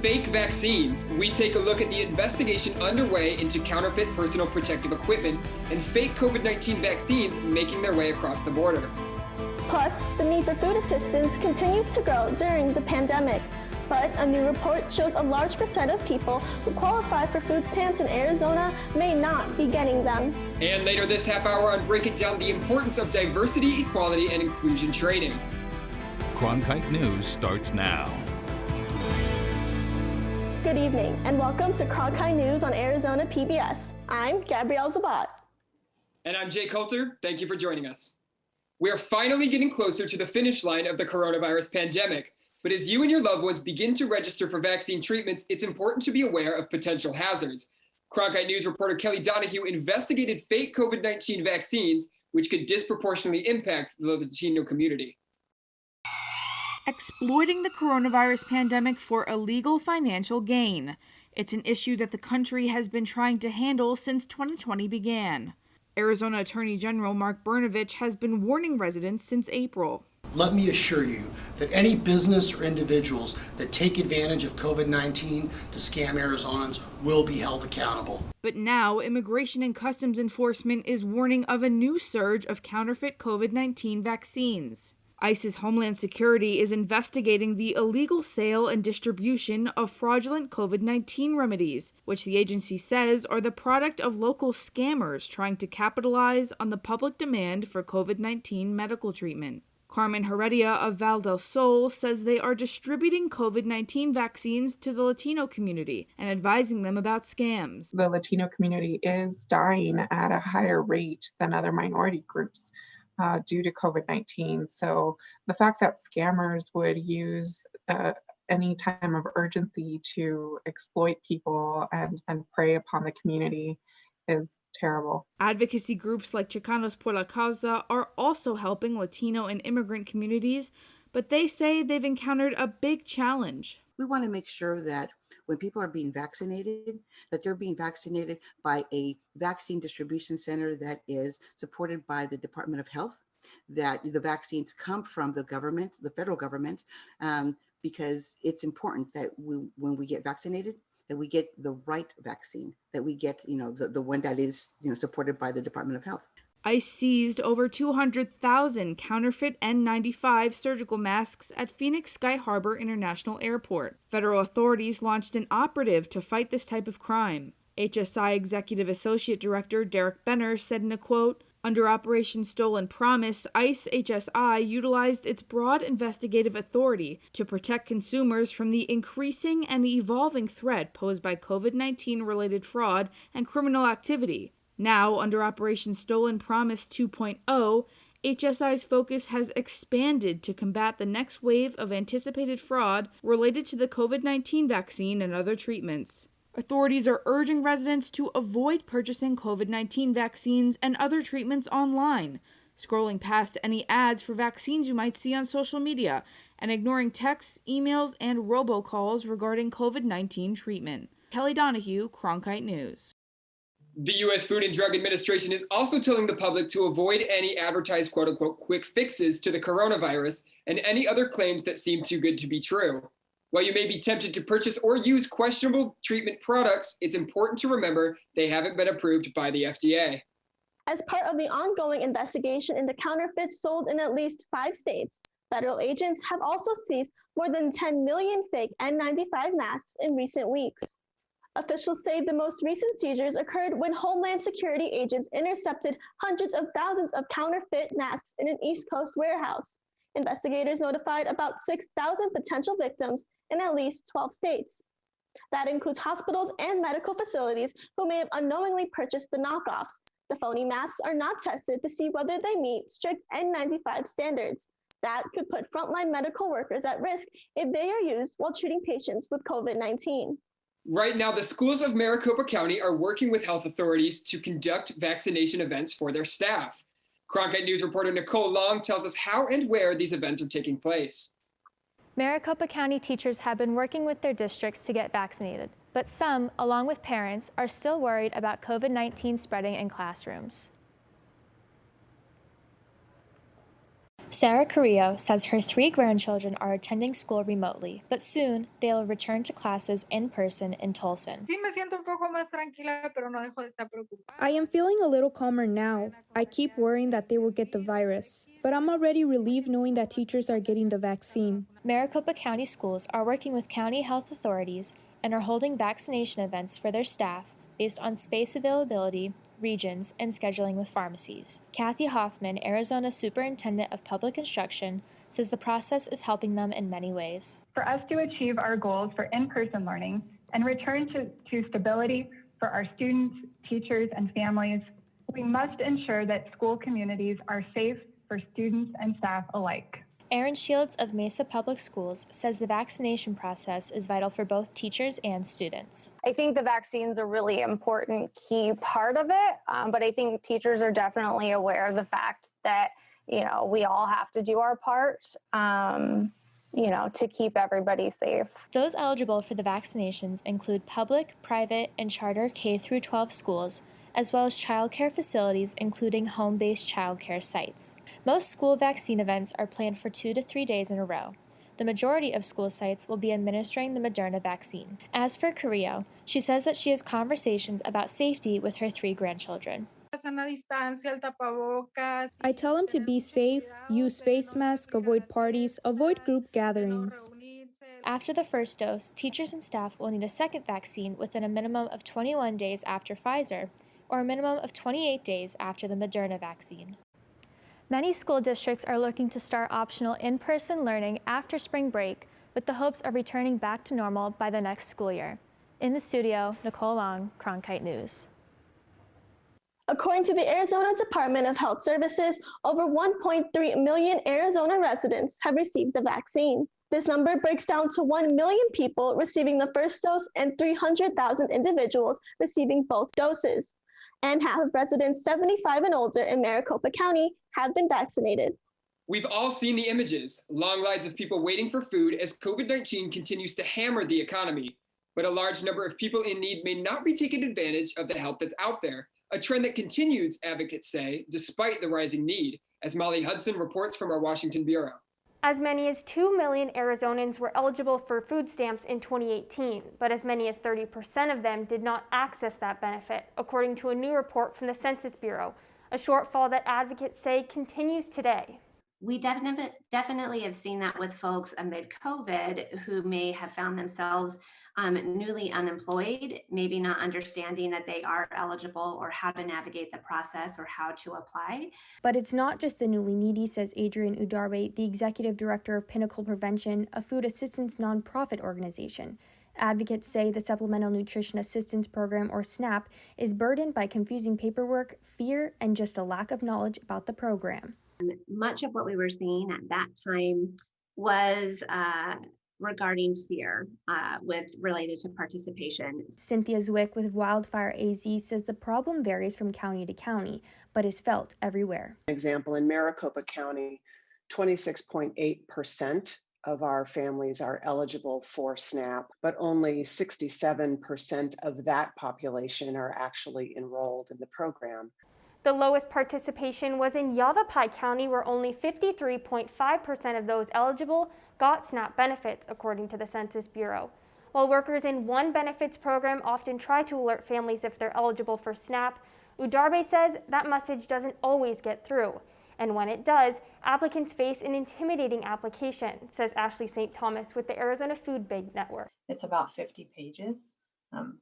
fake vaccines, we take a look at the investigation underway into counterfeit personal protective equipment and fake COVID-19 vaccines making their way across the border. Plus, the need for food assistance continues to grow during the pandemic. But a new report shows a large percent of people who qualify for food stamps in Arizona may not be getting them. And later this half hour on breaking down the importance of diversity, equality, and inclusion training. Cronkite News starts now. Good evening and welcome to Cronkite News on Arizona PBS. I'm Gabrielle Zabat. And I'm Jay Coulter. Thank you for joining us. We are finally getting closer to the finish line of the coronavirus pandemic. But as you and your loved ones begin to register for vaccine treatments, it's important to be aware of potential hazards. Cronkite News reporter Kelly Donahue investigated fake COVID-19 vaccines, which could disproportionately impact the Latino community. Exploiting the coronavirus pandemic for illegal financial gain. It's an issue that the country has been trying to handle since 2020 began. Arizona Attorney General Mark Brnovich has been warning residents since April. Let me assure you that any business or individuals that take advantage of COVID-19 to scam Arizonans will be held accountable. But now, Immigration and Customs Enforcement is warning of a new surge of counterfeit COVID-19 vaccines. ICE's Homeland Security is investigating the illegal sale and distribution of fraudulent COVID-19 remedies, which the agency says are the product of local scammers trying to capitalize on the public demand for COVID-19 medical treatment. Carmen Heredia of Val del Sol says they are distributing COVID-19 vaccines to the Latino community and advising them about scams. The Latino community is dying at a higher rate than other minority groups due to COVID-19. So the fact that scammers would use any time of urgency to exploit people and prey upon the community is terrible. Advocacy groups like Chicanos por la Causa are also helping Latino and immigrant communities, but they say they've encountered a big challenge. We want to make sure that when people are being vaccinated, that they're being vaccinated by a vaccine distribution center that is supported by the Department of Health, that the vaccines come from the government, the federal government, because it's important that when we get vaccinated, that we get the right vaccine, that we get, the one that is, supported by the Department of Health. ICE seized over 200,000 counterfeit N95 surgical masks at Phoenix Sky Harbor International Airport. Federal authorities launched an operative to fight this type of crime. HSI Executive Associate Director Derek Benner said in a quote, "Under Operation Stolen Promise, ICE HSI utilized its broad investigative authority to protect consumers from the increasing and evolving threat posed by COVID-19 related fraud and criminal activity. Now, under Operation Stolen Promise 2.0, HSI's focus has expanded to combat the next wave of anticipated fraud related to the COVID-19 vaccine and other treatments. Authorities are urging residents to avoid purchasing COVID-19 vaccines and other treatments online, scrolling past any ads for vaccines you might see on social media, and ignoring texts, emails, and robocalls regarding COVID-19 treatment." Kelly Donahue, Cronkite News. The U.S. Food and Drug Administration is also telling the public to avoid any advertised quote-unquote quick fixes to the coronavirus and any other claims that seem too good to be true. While you may be tempted to purchase or use questionable treatment products, it's important to remember they haven't been approved by the FDA. As part of the ongoing investigation into counterfeits sold in at least 5 states, federal agents have also seized more than 10 million fake N95 masks in recent weeks. Officials say the most recent seizures occurred when Homeland Security agents intercepted hundreds of thousands of counterfeit masks in an East Coast warehouse. Investigators notified about 6,000 potential victims in at least 12 states. That includes hospitals and medical facilities who may have unknowingly purchased the knockoffs. The phony masks are not tested to see whether they meet strict N95 standards. That could put frontline medical workers at risk if they are used while treating patients with COVID-19. Right now, the schools of Maricopa County are working with health authorities to conduct vaccination events for their staff. Cronkite News reporter Nicole Long tells us how and where these events are taking place. Maricopa County teachers have been working with their districts to get vaccinated, but some, along with parents, are still worried about COVID-19 spreading in classrooms. Sarah Carrillo says her 3 grandchildren are attending school remotely, but soon they'll return to classes in person in Tolson. I am feeling a little calmer now. I keep worrying that they will get the virus, but I'm already relieved knowing that teachers are getting the vaccine. Maricopa County schools are working with county health authorities and are holding vaccination events for their staff based on space availability, regions, and scheduling with pharmacies. Kathy Hoffman, Arizona Superintendent of Public Instruction, says the process is helping them in many ways. For us to achieve our goals for in-person learning and return to stability for our students, teachers, and families, we must ensure that school communities are safe for students and staff alike. Aaron Shields of Mesa Public Schools says the vaccination process is vital for both teachers and students. I think the vaccine's a really important key part of it, but I think teachers are definitely aware of the fact that, we all have to do our part, to keep everybody safe. Those eligible for the vaccinations include public, private, and charter K-12 schools, as well as childcare facilities, including home-based childcare sites. Most school vaccine events are planned for 2 to 3 days in a row. The majority of school sites will be administering the Moderna vaccine. As for Carrillo, she says that she has conversations about safety with her 3 grandchildren. I tell them to be safe, use face masks, avoid parties, avoid group gatherings. After the first dose, teachers and staff will need a second vaccine within a minimum of 21 days after Pfizer, or a minimum of 28 days after the Moderna vaccine. Many school districts are looking to start optional in-person learning after spring break, with the hopes of returning back to normal by the next school year. In the studio, Nicole Long, Cronkite News. According to the Arizona Department of Health Services, over 1.3 million Arizona residents have received the vaccine. This number breaks down to 1 million people receiving the first dose and 300,000 individuals receiving both doses. And half of residents 75 and older in Maricopa County have been vaccinated. We've all seen the images, long lines of people waiting for food as COVID-19 continues to hammer the economy. But a large number of people in need may not be taking advantage of the help that's out there, a trend that continues, advocates say, despite the rising need, as Molly Hudson reports from our Washington bureau. As many as 2 million Arizonans were eligible for food stamps in 2018, but as many as 30% of them did not access that benefit, according to a new report from the Census Bureau, a shortfall that advocates say continues today. We definitely have seen that with folks amid COVID who may have found themselves newly unemployed, maybe not understanding that they are eligible or how to navigate the process or how to apply. But it's not just the newly needy, says Adrian Udarbe, the executive director of Pinnacle Prevention, a food assistance nonprofit organization. Advocates say the Supplemental Nutrition Assistance Program, or SNAP, is burdened by confusing paperwork, fear, and just a lack of knowledge about the program. Much of what we were seeing at that time was regarding fear related to participation. Cynthia Zwick with Wildfire AZ says the problem varies from county to county, but is felt everywhere. Example, in Maricopa County, 26.8% of our families are eligible for SNAP, but only 67% of that population are actually enrolled in the program. The lowest participation was in Yavapai County, where only 53.5% of those eligible got SNAP benefits, according to the Census Bureau. While workers in one benefits program often try to alert families if they're eligible for SNAP, Udarbe says that message doesn't always get through. And when it does, applicants face an intimidating application, says Ashley St. Thomas with the Arizona Food Bank Network. It's about 50 pages.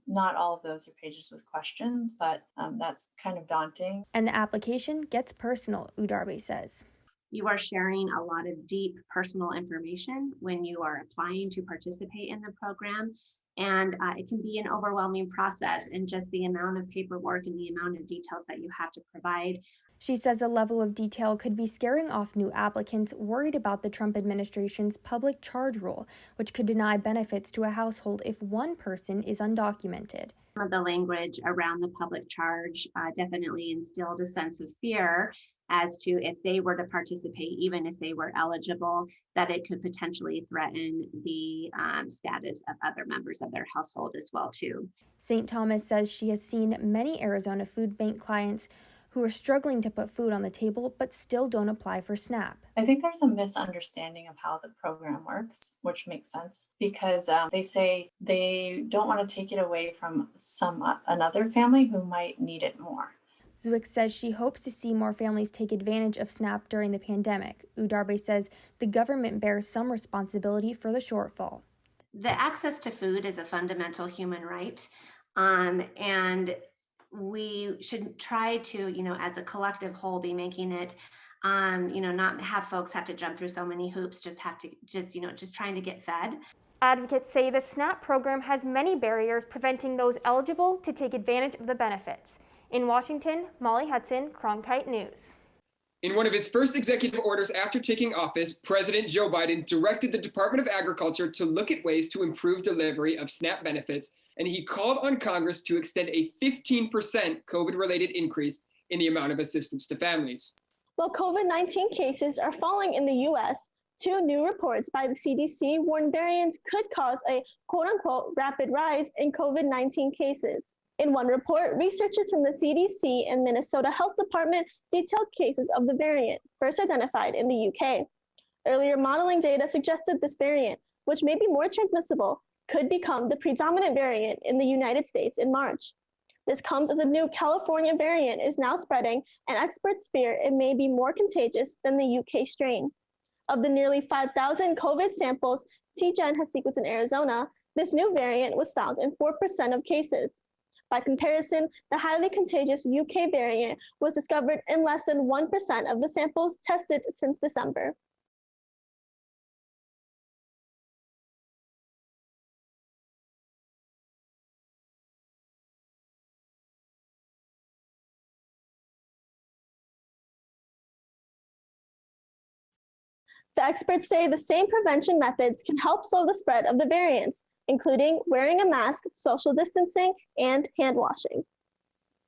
Not all of those are pages with questions, but that's kind of daunting. And the application gets personal, Udarbe says. You are sharing a lot of deep personal information when you are applying to participate in the program. And it can be an overwhelming process in just the amount of paperwork and the amount of details that you have to provide. She says a level of detail could be scaring off new applicants worried about the Trump administration's public charge rule, which could deny benefits to a household if one person is undocumented. Some of the language around the public charge definitely instilled a sense of fear as to if they were to participate, even if they were eligible, that it could potentially threaten the status of other members of their household as well, too. St. Thomas says she has seen many Arizona Food Bank clients who are struggling to put food on the table but still don't apply for SNAP. I think there's a misunderstanding of how the program works, which makes sense because they say they don't want to take it away from another family who might need it more. Zwick says she hopes to see more families take advantage of SNAP during the pandemic. Udarbe says the government bears some responsibility for the shortfall. The access to food is a fundamental human right, and we should try to, as a collective whole, be making it, not have folks have to jump through so many hoops, just trying to get fed. Advocates say the SNAP program has many barriers preventing those eligible to take advantage of the benefits. In Washington, Molly Hudson, Cronkite News. In one of his first executive orders after taking office, President Joe Biden directed the Department of Agriculture to look at ways to improve delivery of SNAP benefits, and he called on Congress to extend a 15% COVID-related increase in the amount of assistance to families. While COVID-19 cases are falling in the U.S., 2 new reports by the CDC warn variants could cause a quote-unquote rapid rise in COVID-19 cases. In one report, researchers from the CDC and Minnesota Health Department detailed cases of the variant, first identified in the UK. Earlier modeling data suggested this variant, which may be more transmissible, could become the predominant variant in the United States in March. This comes as a new California variant is now spreading, and experts fear it may be more contagious than the UK strain. Of the nearly 5,000 COVID samples TGen has sequenced in Arizona, this new variant was found in 4% of cases. By comparison, the highly contagious UK variant was discovered in less than 1% of the samples tested since December. The experts say the same prevention methods can help slow the spread of the variants, including wearing a mask, social distancing, and hand washing.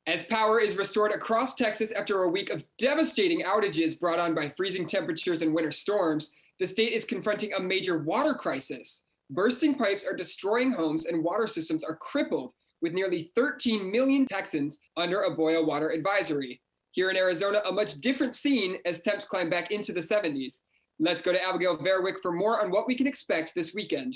As power is restored across Texas after a week of devastating outages brought on by freezing temperatures and winter storms, the state is confronting a major water crisis. Bursting pipes are destroying homes and water systems are crippled, with nearly 13 million Texans under a boil water advisory. Here in Arizona, a much different scene as temps climb back into the 70s. Let's go to Abigail Verwick for more on what we can expect this weekend.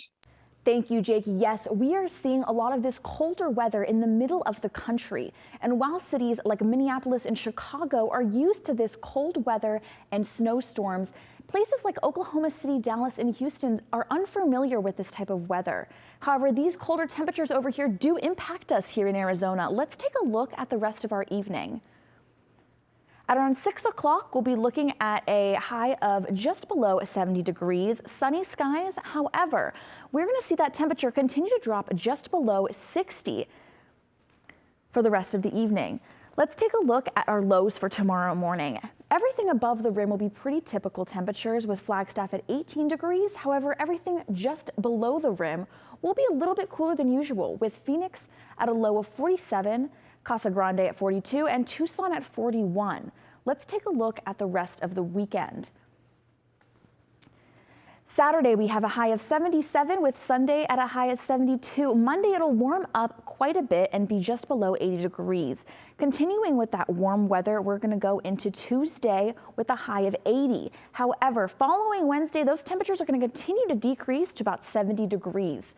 Thank you, Jake. Yes, we are seeing a lot of this colder weather in the middle of the country. And while cities like Minneapolis and Chicago are used to this cold weather and snowstorms, places like Oklahoma City, Dallas, and Houston are unfamiliar with this type of weather. However, these colder temperatures over here do impact us here in Arizona. Let's take a look at the rest of our evening. At around 6 o'clock, we'll be looking at a high of just below 70 degrees, sunny skies. However, we're going to see that temperature continue to drop just below 60 for the rest of the evening. Let's take a look at our lows for tomorrow morning. Everything above the rim will be pretty typical temperatures with Flagstaff at 18 degrees. However, everything just below the rim will be a little bit cooler than usual, with Phoenix at a low of 47, Casa Grande at 42, and Tucson at 41. Let's take a look at the rest of the weekend. Saturday, we have a high of 77 with Sunday at a high of 72. Monday, it'll warm up quite a bit and be just below 80 degrees. Continuing with that warm weather, we're going to go into Tuesday with a high of 80. However, following Wednesday, those temperatures are going to continue to decrease to about 70 degrees.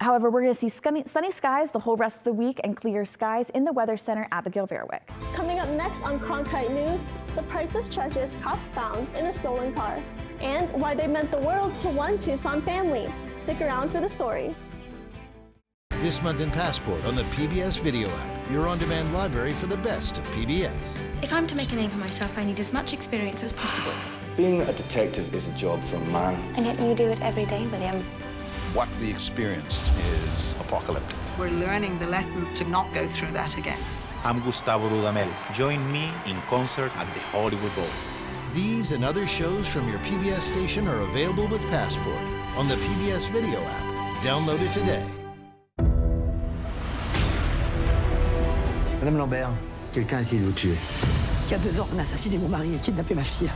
However, we're going to see sunny skies the whole rest of the week and clear skies. In the Weather Center, Abigail Verwick. Coming up next on Cronkite News, the priceless treasures cops found in a stolen car, and why they meant the world to one Tucson family. Stick around for the story. This month in Passport on the PBS Video app, your on-demand library for the best of PBS. If I'm to make a name for myself, I need as much experience as possible. Being a detective is a job for a man. And yet you do it every day, William. What we experienced is apocalyptic. We're learning the lessons to not go through that again. I'm Gustavo Dudamel. Join me in concert at the Hollywood Bowl. These and other shows from your PBS station are available with Passport on the PBS Video app. Download it today. Madame Lambert, quelqu'un a essayé de vous tuer. Il y a 2 ans, on a assassiné mon mari et kidnappé ma fille.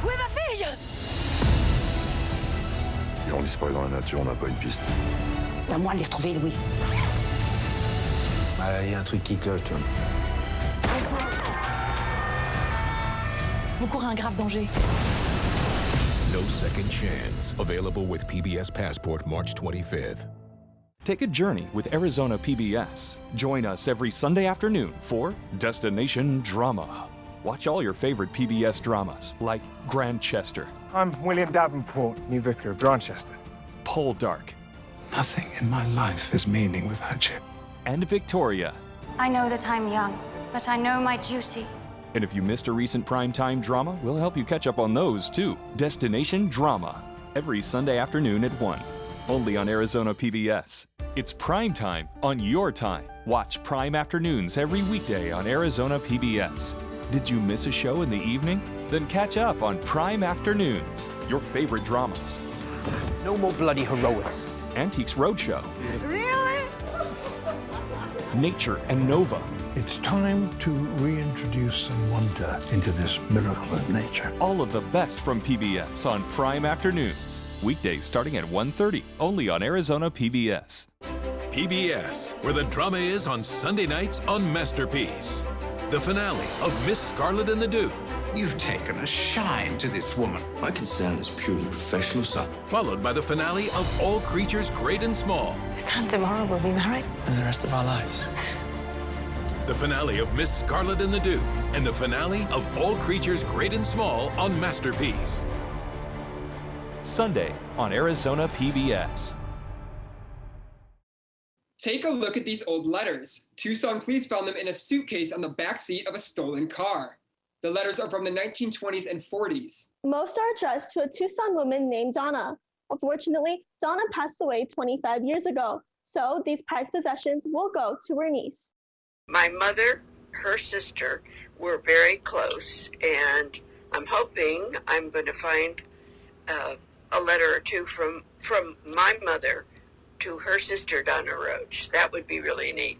Où est ma fille? Ils ont disparu dans la nature, on n'a pas une piste. C'est à moi de les retrouver, Louis. Il y a un truc qui cloche, tu vois. Vous courez un grave danger. No Second Chance. Available with PBS Passport March 25th. Take a journey with Arizona PBS. Join us every Sunday afternoon for Destination Drama. Watch all your favorite PBS dramas like Grantchester. I'm William Davenport, new vicar of Grantchester. Poldark. Nothing in my life has meaning without you. And Victoria. I know that I'm young, but I know my duty. And if you missed a recent primetime drama, we'll help you catch up on those too. Destination Drama. Every Sunday afternoon at 1. Only on Arizona PBS. It's prime time on your time. Watch Prime Afternoons every weekday on Arizona PBS. Did you miss a show in the evening? Then catch up on Prime Afternoons. Your favorite dramas. No more bloody heroics. Antiques Roadshow. Really? Nature and Nova. It's time to reintroduce some wonder into this miracle of nature. All of the best from PBS on Prime Afternoons. Weekdays starting at 1:30, only on Arizona PBS. PBS, where the drama is on Sunday nights on Masterpiece. The finale of Miss Scarlet and the Duke. You've taken a shine to this woman. My concern is purely professional, son. Followed by the finale of All Creatures Great and Small. This time tomorrow we'll be married. And the rest of our lives. The finale of Miss Scarlet and the Duke. And the finale of All Creatures Great and Small on Masterpiece. Sunday on Arizona PBS. Take a look at these old letters. Tucson police found them in a suitcase on the back seat of a stolen car. The letters are from the 1920s and 40s. Most are addressed to a Tucson woman named Donna. Unfortunately, Donna passed away 25 years ago, so these prized possessions will go to her niece. My mother, her sister were very close, and I'm hoping I'm going to find a letter or two from my mother to her sister, Donna Roach. That would be really neat.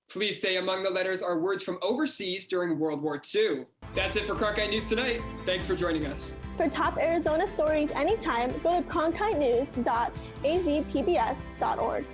Please say among the letters are words from overseas during World War II. That's it for Cronkite News tonight. Thanks for joining us. For top Arizona stories anytime, go to cronkitenews.azpbs.org.